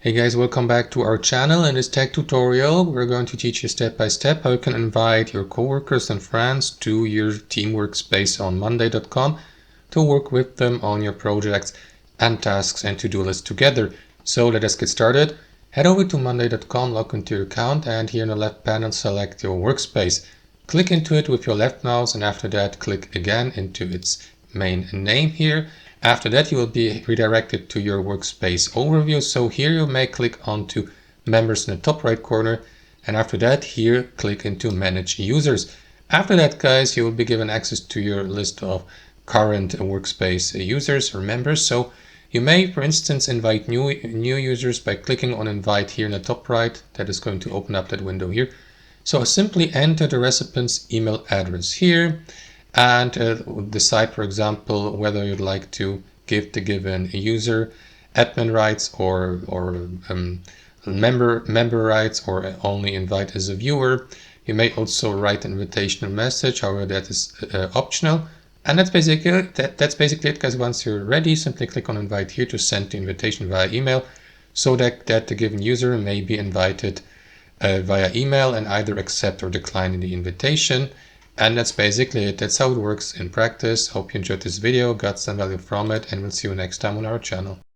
Hey guys, welcome back to our channel. In this tech tutorial, we're going to teach you step by step how you can invite your coworkers and friends to your team workspace on monday.com to work with them on your projects and tasks and to-do lists together. So let us get started. Head over to monday.com, log into your account, and here in the left panel, select your workspace. Click into it with your left mouse, and after that, click again into its main name here. After that, you will be redirected to your workspace overview. So here you may click onto members in the top right corner. And after that, here, click into manage users. After that, guys, you will be given access to your list of current workspace users or members. So you may, for instance, invite new users by clicking on invite here in the top right. That is going to open up that window here. So simply enter the recipient's email address here and decide, for example, whether you'd like to give the given user admin rights or member rights, or only invite as a viewer. You may also write an invitational message, however that is optional. And that's basically it, guys. Once you're ready, simply click on invite here to send the invitation via email, so that the given user may be invited via email and either accept or decline the invitation. And that's basically it. That's how it works in practice. Hope you enjoyed this video, got some value from it, and we'll see you next time on our channel.